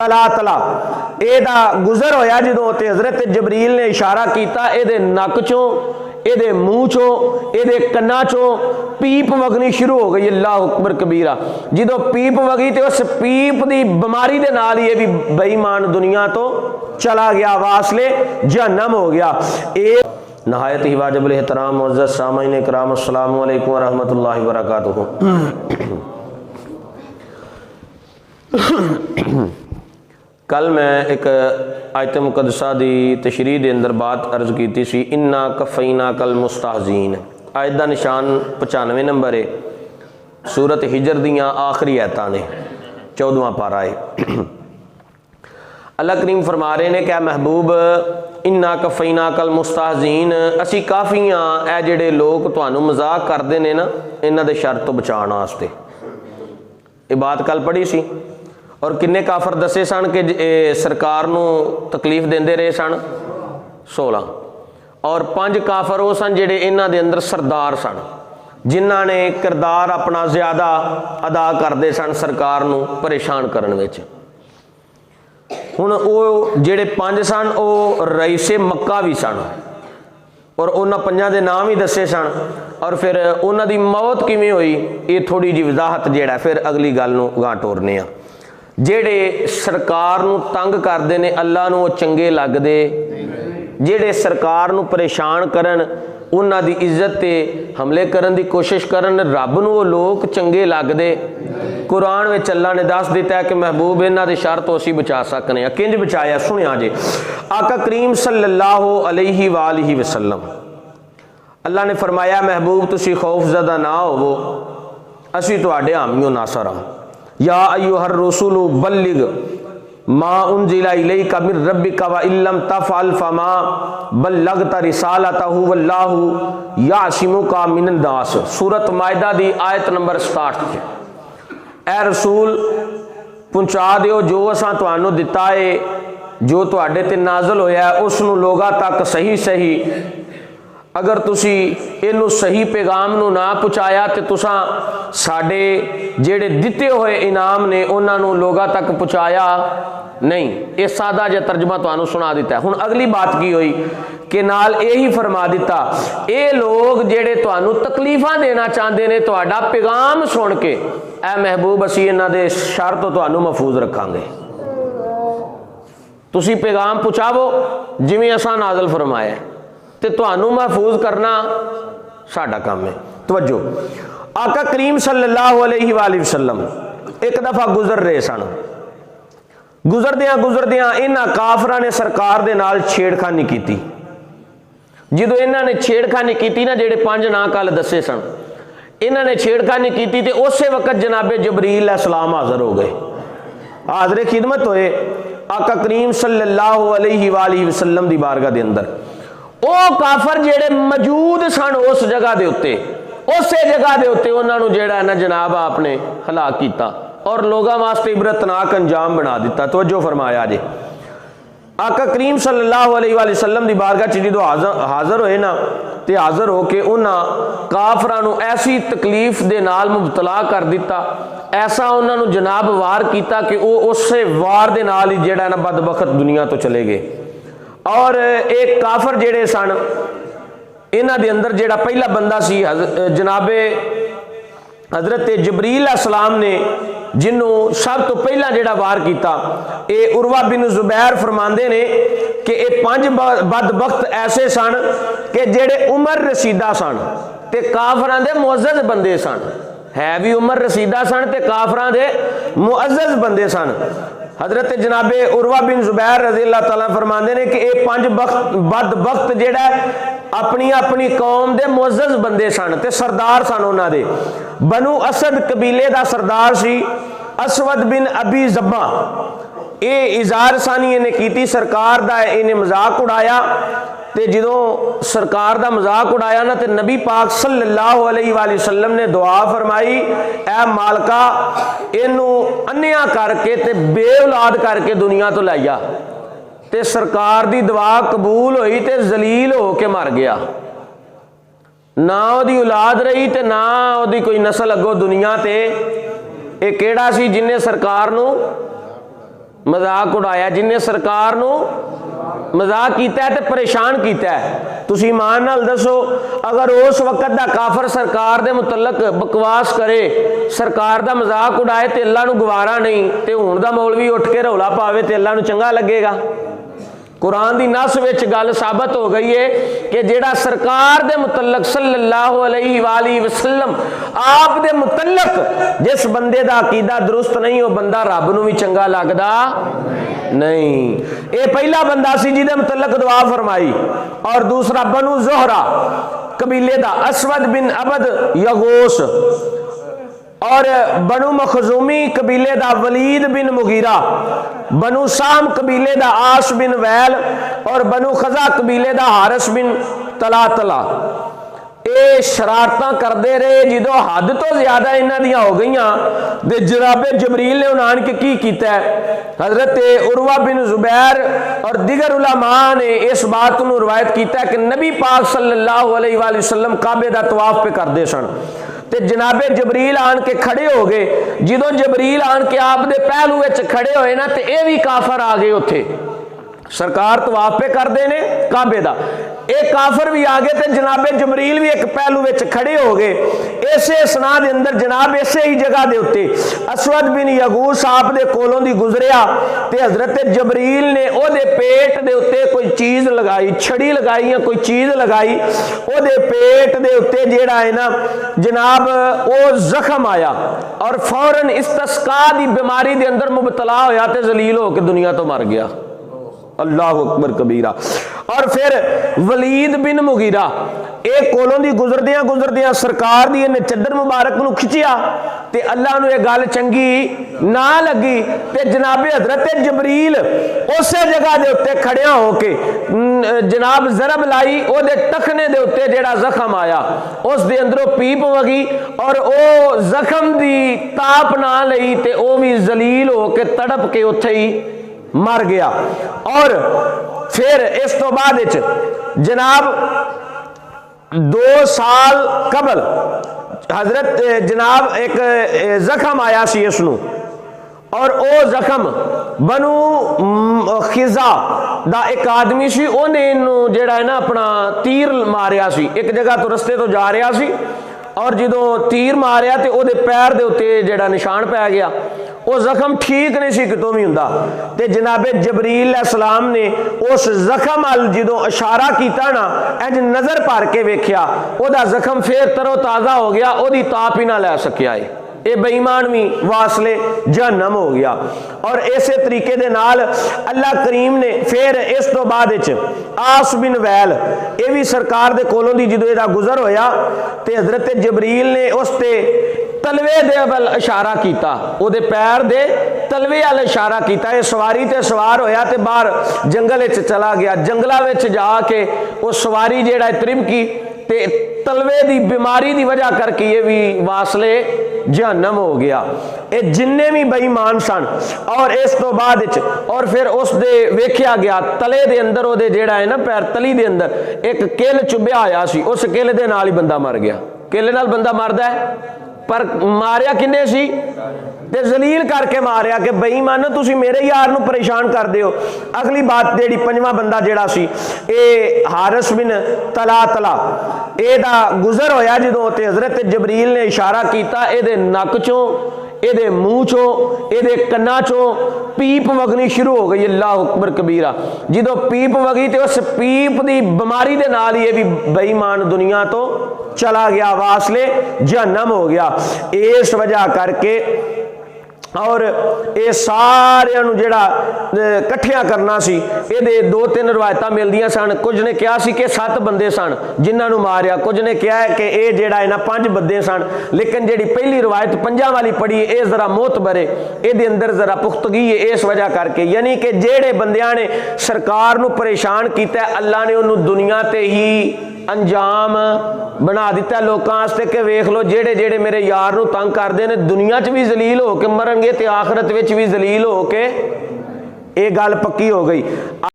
तला एदा गुजर होया जदों ते हज़रत जबरील ने इशारा किया एदे नक चों एदे मूँह चों एदे कन्ना चों पीप वगनी शुरू हो गई। अल्लाह अकबर कबीरा। जदों पीप वगी तो उस पीप की बीमारी के नाल ही भी बेईमान दुनिया तो चला गया, वासले जहन्नम हो गया। नहायत ही वाजिबुल एहतराम मुअज़्ज़ज़ सामीन इकराम अस्सलामु अलैकुम व रहमतुल्लाहि व बरकातुहू। कल मैं एक आयत मुक़द्दसा दी तशरीह दे अंदर बात अर्ज की सी, इन्ना कफ़ैना कल मुस्तहज़ीन। आयत दा निशान 95 नंबर है, सूरत हिजर दियां आखिरी आयतां ने, 14वां पारा है। अल्लाह करीम फरमा रहे ने क्या महबूब इन्ना कफ़ैना कल मुस्तहज़ीन, असी काफ़ी हाँ ए जिहड़े लोग तुहानू मजाक करते हैं ना, इन्हां दे शर तो बचाउण वास्ते। ये बात कल पढ़ी सी। और किन्ने काफर दसे सन कि सरकार नू तकलीफ देंदे रहे सन 16, और 5 काफर वो सन जिहड़े इन्हां दे अंदर सरदार सन, जिन्हां ने किरदार अपना ज़्यादा अदा करते सन सरकार नू परेशान करन विच। हुण वो जिहड़े 5 सन वो रईसे मक्का भी सन, और उन्हां 5 दे नाम ही दसे सन। और फिर उन्हां दी मौत किवें होई, ये थोड़ी जी वजाहत जिहड़ा फिर अगली गल नू गां टोरने आ। जेड़े सरकार नू तंग करते ने अल्लाह नू चंगे लगदे, जेड़े सरकार नू परेशान करन उन्हां दी इज्जत ते हमले करन दी कोशिश करन, रब नू वो लोग चंगे लगदे। कुरान विच अल्लाह ने दस दिता है कि महबूब इन्हां दे शर तो असीं बचा सकने आ। किंज बचाया सुनिया जे। आका करीम सल्लल्लाहु अलैहि वालिहि वसल्लम अल्लाह ने फरमाया महबूब तुसीं खौफज़दा ना होवो, असीं तुहाडे हामियो नासर हां। या अय्युहर रसूलु बल्लिग मा उन्जिला इलैका मिर रब्बिका व इल्लम तफअल फमा बल्लगता रिसालतहु वल्लाहु यासिमुका मिनन नास। सूरत माइदा दी आयत नंबर 67। ए रसूल पहुंचा दिओ जो असां तुहानू दिता है, जो तुहाडे ते नाज़िल होया है उस नू लोगां तक सही सही। अगर तुसी इनू सही पैगाम नू ना पहुँचाया तो तुसां साडे जेड़े दिते हुए इनाम ने उन्होंने लोगों तक पहुँचाया नहीं। ये सादा जिहा तर्जमा तुहानू सुना दिता है। हुण अगली बात की हुई कि नाल यही फरमा दिता, ये लोग जेड़े तुहानू तकलीफां देना चाहते ने तुहाडा पैगाम सुन के, ए महबूब असी इन्हां दे शर तो तुहानू महफूज रखांगे। तुसी पैगाम पहुँचावो जिवें असां नाज़िल फरमाया है, ते तुहानू महफूज करना साडा काम है। तवज्जो, आका करीम सल्लल्लाहु अलैहि वसल्लम एक दफा गुजर रहे सन। गुजरदियां इन्हां काफरां ने सरकार दे नाल छेड़खानी की। जदों इन्हां ने छेड़खानी की ना, जेड़े 5 ना कल दसे सन, इन्हां ने छेड़खानी की ते उस वक्त जनाबे जबरील अलैहिस्सलाम हाजिर हो गए, हाज़िर खिदमत होए आका करीम सल्लल्लाहु अलैहि वसल्लम दी बारगाह दे अंदर। वो काफर जेड़े मौजूद सन उस जगह के उत्ते, उस जगह के उत्ते उन्होंने जेड़ा ना जनाब आपने हलाक किया और लोगों वास्ते इबरतनाक अंजाम बना दिता। तवज्जो फरमाया जे। आका करीम सल्लल्लाहु अलैहि वसल्लम की बारगाह च जो हाज़िर होए ना, तो हाज़िर होके उन्होंने काफरां नूं ऐसी तकलीफ दे नाल मुबतला कर दिता, ऐसा उन्होंने जनाब वार किया कि वो उस वार दे नाल ही जेड़ा ना बदबख्त दुनिया तो चले गए। और एक काफर जेड़े सन इन्हां दे अंदर जेड़ा पहला बंदा सी जनाबे हजरत जबरील अलैहिस्सलाम ने जिन्हों सब तो पहला जेड़ा वार किया, ये उरवा बिन जुबैर फरमांदे ने कि ये 5 बदबख्त ऐसे सन कि जेड़े उमर रसीदा सन ते काफरां दे मुअज़्ज़ज़ बंदे सन। है भी उमर रसीदा सन ते काफरां दे मुअज़्ज़ज़ बंदे सन। हजरत जनाबे उरवा बिन जुबैर रज़ी अल्लाह तआला फरमाते हैं कि ये 5 बदबख्त जेड़ा अपनी अपनी कौम दे मुअज़्ज़ज़ बंदे सन ते सरदार सन। उन्हां दे बनु असद कबीले का सरदार सी असवद बिन अबी ज़ब्बा। ये इज़हार सानी इन्हें की सरकार दा, इन्हें मजाक उड़ाया। ते जदों सरकार दा मजाक उड़ाया ना, तो नबी पाक सल्लल्लाहु अलैहि वसल्लम ने दुआ फरमाई, ऐ मालका इनू अन्निया करके ते बेऔलाद करके दुनिया तो लाइया। ते सरकार दी दुआ कबूल हुई ते जलील हो के मर गया। ना ओदी औलाद रही ते ना ओदी कोई नस्ल अगो दुनिया ते। ये केड़ा सी जिन्हें सरकार नू मजाक उड़ाया, जिन्हें सरकार नू मजाक किया है तो परेशान किया है। तुसी ईमान नाल दसो, अगर उस वक्त दा काफर सरकार दे मुतलक बकवास करे, सरकार दा मजाक उड़ाए तो अल्लाह नू गवारा नहीं, तो हुण दा मौलवी उठ के रौला पावे तो अल्लाह नू चंगा लगेगा? कुरान दी नस विच गल साबित हो गई है कि जेड़ा सरकार दे मुतलक सल्लल्लाहु अलैहि वसल्लम आप दे मुतलक जिस बंदे दा अकीदा दुरुस्त नहीं, वो बंदा रब नू भी चंगा लगदा नहीं। ये पहला बंदा सी जिहदे मुतलक दुआ फरमाई। और दूसरा बनु ज़ोहरा कबीले दा असवद बिन अबद यगोस, और बनु मखजूमी कबीले दा वलीद बिन मुगीरा, बनु साम कबीले दा आस बिन वैल, और बनु खजा कबीले दा हारिस बिन तलातला। ये शरारतां करते रहे, जो हद तो ज्यादा इन्हां दियां हो गई ते जनाबे जबरील ने उन्हां के की कीता है। हजरत उरवा बिन जुबैर और दिगर उलमा ने इस बात को रवायत किया कि नबी पाक सल्लल्लाहु अलैहि वसल्लम काबे दा तवाफ पे करते सन, ते जनाबे जबरील आन के खड़े हो गए। जो जबरील आन के आप दे पहलू विच खड़े होए ना, तो यह भी काफर आ गए। उत्थे सरकार तवाफ पे करते ने काबे दा, एक काफर भी आ गए, तो जनाबे जबरील भी एक पहलू विच खड़े हो गए। इसे सना दे अंदर जनाब इसे ही जगह दे उत्ते असवद बिन यगूस आप दे कोलों दी गुजरिया, ते हजरत जबरील ने ओदे पेट दे उत्ते कोई चीज लगाई, छड़ी लगाई या कोई चीज लगाई, ओदे पेट दे उत्ते जेड़ा है ना जनाब ओ जख्म आया, और फौरन इस्तस्का दी बीमारी दे अंदर मुबतला होया ते जलील होकर दुनिया तो मर गया। अल्लाह अकबर कबीरा। और फिर वलीद बिन मुगीरा एक कोलों दी गुजरदियां गुजरदियां सरकार दी इन्हें चद्दर मुबारक नू खिंचिया, ते अल्लाह नू ये गल चंगी ना लगी, ते जनाबे हजरत जबरील उस जगह दे उत्ते खड़िया होके जनाब जरब लाई, ओदे टखने दे उत्ते जेड़ा जख्म आया उस दे अंदरों पीप वगी, और ओ जख्म दी ताप ना लई ते ओ भी जलील होके तड़प के उत्थे ही मर गया। और फिर इस तो बाद जनाब 2 साल कबल हजरत जनाब एक जख्म आया सी इसनू, और ओ जख्म बनु खिजा दा एक आदमी सी, उन्हें इनू जेड़ा है ना अपना तीर मारिया सी, एक जगह तो रस्ते तो जा रहा सी, और जो तीर मारिया तो ओदे पैर दे उत्ते जेड़ा निशान पै गया। वो जख्म ठीक नहीं सी कितों भी हुंदा, ते जनाबे जबरील अलैहिस्सलाम ने उस जख्म अल जो इशारा किया ना, इंज नजर भर के वेख्या, ओदा जख्म फिर तरो ताज़ा हो गया, ओदी ताप ही ना लै सकिया है। ये बेईमान भी वासले जहन्नम हो गया। और इसे तरीके दे नाल अल्लाह करीम ने फिर इस तो बाद आस बिन वैल, ये भी सरकार दे कोलों दी जो इहदा गुजर होया, ते हजरत जबरील ने उस ते तलवे दे वल इशारा किया, ओदे पैर दे तलवे वाल इशारा किया। ये सवारी ते सवार होया ते बाहर जंगल चला गया, जंगलों में जाके वो सवारी जेड़ा त्रिमकी ते तलवे दी बीमारी दी वजह करके ये भी वासले जहन्नम हो गया। ये जिन्ने भी बेईमान सन, और इस तो बाद और फिर उस दे वेख्या गया तले दे अंदर ओदे जेड़ा है ना पैर तली दे अंदर एक किल चुभ्या आया सी, उस किल दे नाल ही बंदा मर गया। किल नाल बंदा मरदा है, पर मारिया किन्ने सी? ते जलील करके मारिया कि बेईमानो तुसी मेरे यार नू परेशान कर दे हो। अगली बात जेड़ी पंजवां बंदा जेड़ा सी ए हारिस बिन तलातला, एदा गुजर होया जो, ते हजरत जबरील ने इशारा किया, एदे नक चों, एदे मुंह चों, एदे कन्ना चों पीप वगनी शुरू हो गई। अल्लाह अकबर कबीरा। जो पीप वगी तो उस पीप की बीमारी के नाल ही भी बेईमान दुनिया तो चला गया, वासले जहन्नम हो गया। इस वजह करके और ये सारे जेड़ा कट्ठिया करना सी, ये 2-3 रवायतां मिलदियां सन। कुछ ने कहा सी कि 7 बंदे सन जिन्होंने मारिया, कुछ ने कहा कि ये जेड़ा है ना 5 बंदे सन, लेकिन जेड़ी पहली रवायत 5 वाली पढ़ी ये जरा मोतबर है, ये अंदर जरा पुख्तगी है। इस वजह करके यानी कि जेड़े बंदियां ने सरकार नू परेशान किया, अल्लाह ने उन्होंने दुनिया ते ही अंजाम बना दिता लोगों वास्ते कि वेख लो जेड़े जेड़े मेरे यार नू तंग करते हैं दुनिया च भी जलील हो के मरनगे ते आखरत विच भी जलील हो के, ये गल पक्की हो गई।